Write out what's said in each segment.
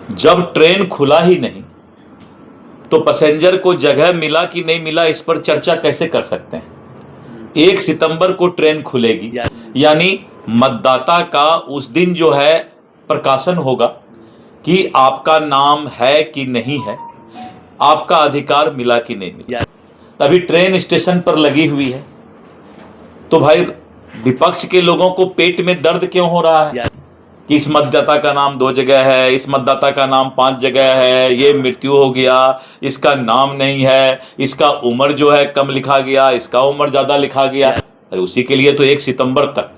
जब ट्रेन खुला ही नहीं तो पैसेंजर को जगह मिला कि नहीं मिला इस पर चर्चा कैसे कर सकते हैं। 1 सितंबर को ट्रेन खुलेगी, यानी मतदाता का उस दिन जो है प्रकाशन होगा कि आपका नाम है कि नहीं है, आपका अधिकार मिला कि नहीं मिला। अभी ट्रेन स्टेशन पर लगी हुई है तो भाई विपक्ष के लोगों को पेट में दर्द क्यों हो रहा है कि इस मतदाता का नाम 2 जगह है, इस मतदाता का नाम 5 जगह है, ये मृत्यु हो गया, इसका नाम नहीं है, इसका उम्र जो है कम लिखा गया, इसका उम्र ज्यादा लिखा गया। अरे उसी के लिए तो 1 सितंबर तक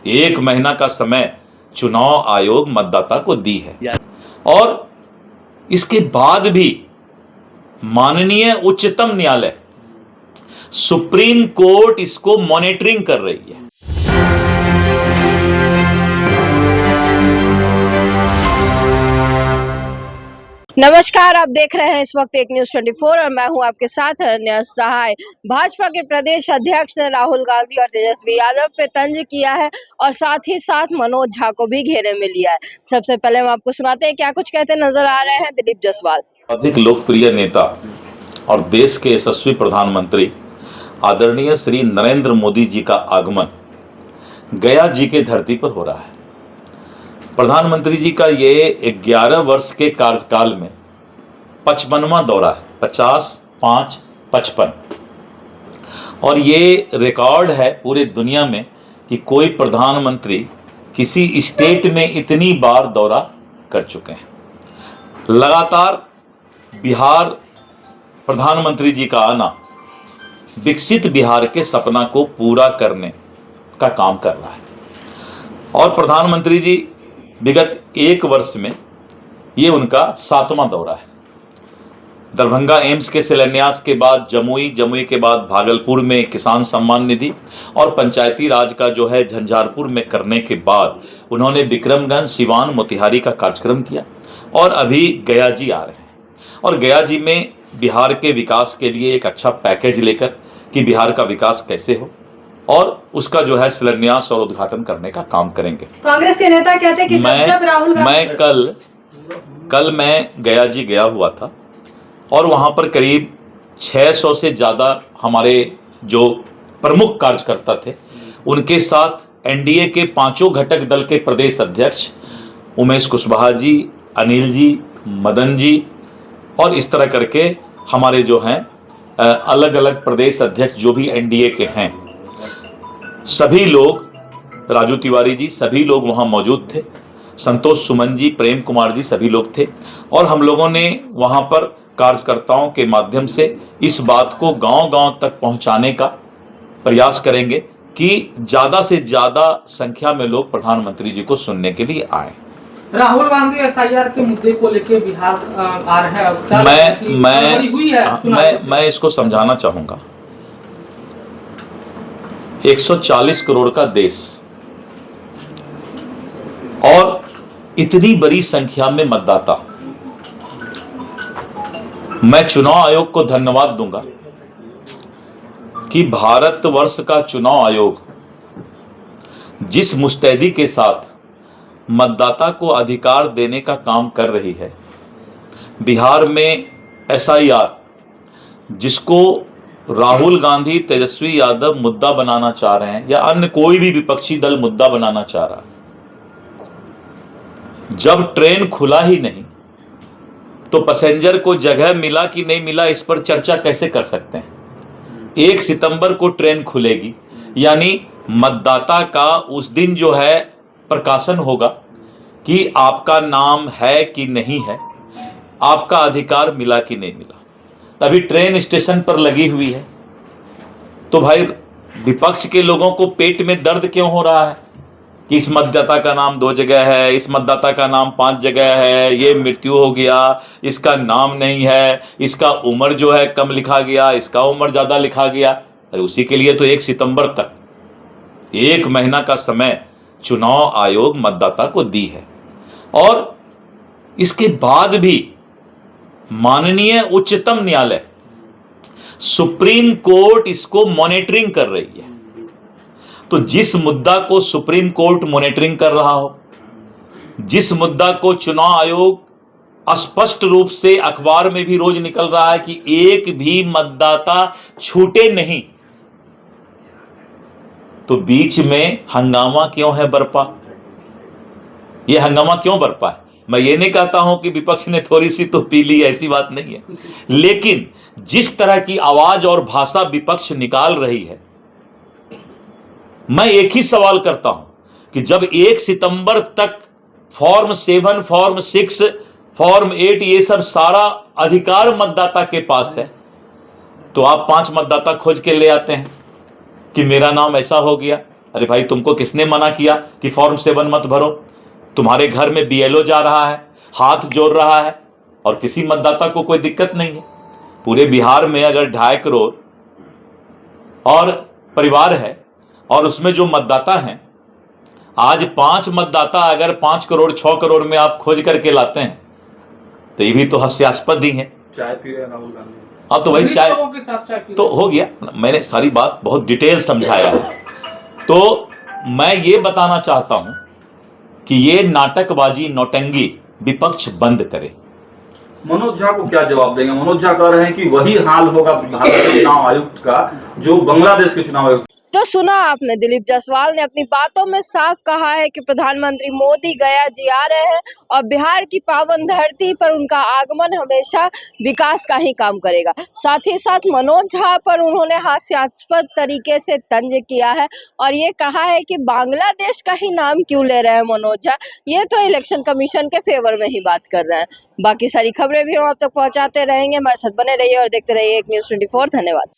1 महीना का समय चुनाव आयोग मतदाता को दी है। और इसके बाद भी माननीय उच्चतम न्यायालय सुप्रीम कोर्ट इसको मॉनिटरिंग कर रही है। नमस्कार, आप देख रहे हैं इस वक्त एक न्यूज़ 24 और मैं हूं आपके साथ अरण्या सहाय। भाजपा के प्रदेश अध्यक्ष ने राहुल गांधी और तेजस्वी यादव पे तंज किया है और साथ ही साथ मनोज झा को भी घेरे में लिया है। सबसे पहले हम आपको सुनाते हैं क्या कुछ कहते नजर आ रहे हैं दिलीप जायसवाल। अधिक लोकप्रिय नेता और देश के यशस्वी प्रधानमंत्री आदरणीय श्री नरेंद्र मोदी जी का आगमन गया जी के धरती पर हो रहा है। प्रधानमंत्री जी का ये 11 वर्ष के कार्यकाल में 55वां दौरा है, 50, 5, 55। और ये रिकॉर्ड है पूरे दुनिया में कि कोई प्रधानमंत्री किसी स्टेट में इतनी बार दौरा कर चुके हैं। लगातार बिहार प्रधानमंत्री जी का आना विकसित बिहार के सपना को पूरा करने का काम कर रहा है। और प्रधानमंत्री जी विगत 1 वर्ष में ये उनका 7वां दौरा है। दरभंगा एम्स के शिलान्यास के बाद जमुई के बाद भागलपुर में किसान सम्मान निधि और पंचायती राज का जो है झंझारपुर में करने के बाद उन्होंने विक्रमगंज, सिवान, मोतिहारी का कार्यक्रम किया और अभी गया जी आ रहे हैं। और गया जी में बिहार के विकास के लिए एक अच्छा पैकेज लेकर कि बिहार का विकास कैसे हो और उसका जो है शिलान्यास और उद्घाटन करने का काम करेंगे। कांग्रेस के नेता कहते हैं कि जब राहुल मैं कल मैं गया जी गया हुआ था और वहां पर करीब 600 से ज्यादा हमारे जो प्रमुख कार्यकर्ता थे उनके साथ एनडीए के 5 घटक दल के प्रदेश अध्यक्ष उमेश कुशवाहा जी, अनिल जी, मदन जी और इस तरह करके हमारे जो हैं अलग अलग प्रदेश अध्यक्ष जो भी एनडीए के हैं, सभी लोग, राजू तिवारी जी, सभी लोग वहां मौजूद थे। संतोष सुमन जी, प्रेम कुमार जी, सभी लोग थे। और हम लोगों ने वहां पर कार्यकर्ताओं के माध्यम से इस बात को गांव-गांव तक पहुंचाने का प्रयास करेंगे कि ज्यादा से ज्यादा संख्या में लोग प्रधानमंत्री जी को सुनने के लिए आए। राहुल गांधी एसआईआर के मुद्दे को लेकर बिहार आ रहे हैं। मैं इसको समझाना चाहूंगा। 140 करोड़ का देश और इतनी बड़ी संख्या में मतदाता, मैं चुनाव आयोग को धन्यवाद दूंगा कि भारतवर्ष का चुनाव आयोग जिस मुस्तैदी के साथ मतदाता को अधिकार देने का काम कर रही है। बिहार में एसआईआर जिसको राहुल गांधी, तेजस्वी यादव मुद्दा बनाना चाह रहे हैं या अन्य कोई भी विपक्षी दल मुद्दा बनाना चाह रहा है, जब ट्रेन खुला ही नहीं तो पैसेंजर को जगह मिला कि नहीं मिला इस पर चर्चा कैसे कर सकते हैं। 1 सितंबर को ट्रेन खुलेगी, यानी मतदाता का उस दिन जो है प्रकाशन होगा कि आपका नाम है कि नहीं है, आपका अधिकार मिला कि नहीं मिला। अभी ट्रेन स्टेशन पर लगी हुई है तो भाई विपक्ष के लोगों को पेट में दर्द क्यों हो रहा है कि इस मतदाता का नाम 2 जगह है, इस मतदाता का नाम 5 जगह है, ये मृत्यु हो गया, इसका नाम नहीं है, इसका उम्र जो है कम लिखा गया, इसका उम्र ज्यादा लिखा गया। अरे उसी के लिए तो 1 सितंबर तक 1 महीना का समय चुनाव आयोग मतदाता को दी है। और इसके बाद भी माननीय उच्चतम न्यायालय सुप्रीम कोर्ट इसको मॉनिटरिंग कर रही है। तो जिस मुद्दा को सुप्रीम कोर्ट मॉनिटरिंग कर रहा हो, जिस मुद्दा को चुनाव आयोग स्पष्ट रूप से अखबार में भी रोज निकल रहा है कि एक भी मतदाता छूटे नहीं, तो बीच में हंगामा क्यों है बरपा? यह हंगामा क्यों बरपा है? मैं ये नहीं कहता हूं कि विपक्ष ने थोड़ी सी तो पी ली, ऐसी बात नहीं है, लेकिन जिस तरह की आवाज और भाषा विपक्ष निकाल रही है, मैं एक ही सवाल करता हूं कि जब 1 सितंबर तक फॉर्म 7, फॉर्म 6, फॉर्म 8 ये सब सारा अधिकार मतदाता के पास है, तो आप 5 मतदाता खोज के ले आते हैं कि मेरा नाम ऐसा हो गया। अरे भाई, तुमको किसने मना किया कि फॉर्म 7 मत भरो? तुम्हारे घर में बीएलओ जा रहा है, हाथ जोड़ रहा है, और किसी मतदाता को कोई दिक्कत नहीं है। पूरे बिहार में अगर 2.5 करोड़ और परिवार है और उसमें जो मतदाता हैं, आज 5 मतदाता अगर 5 करोड़ 6 करोड़ में आप खोज करके लाते हैं, तो ये भी तो हास्यास्पद ही है। चाय पी रहे हैं राहुल गांधी। हाँ, तो वही चाय लोगों के साथ चाय पी तो हो गया। मैंने सारी बात बहुत डिटेल समझाया है। तो मैं ये बताना चाहता हूं कि ये नाटकबाजी, नौटंगी विपक्ष बंद करे। मनोज झा को क्या जवाब देंगे? मनोज झा कह रहे हैं कि वही हाल होगा भारत के चुनाव आयुक्त का जो बांग्लादेश के चुनाव आयुक्त। तो सुना आपने, दिलीप जायसवाल ने अपनी बातों में साफ कहा है कि प्रधानमंत्री मोदी गया जी आ रहे हैं और बिहार की पावन धरती पर उनका आगमन हमेशा विकास का ही काम करेगा। साथ ही साथ मनोज झा पर उन्होंने हास्यास्पद तरीके से तंज किया है और ये कहा है कि बांग्लादेश का ही नाम क्यों ले रहे हैं मनोज झा, ये तो इलेक्शन कमीशन के फेवर में ही बात कर रहे हैं। बाकी सारी खबरें भी हम आप तक पहुंचाते रहेंगे। हमारे साथ बने रहिए और देखते रहिए एक न्यूज़ 24। धन्यवाद।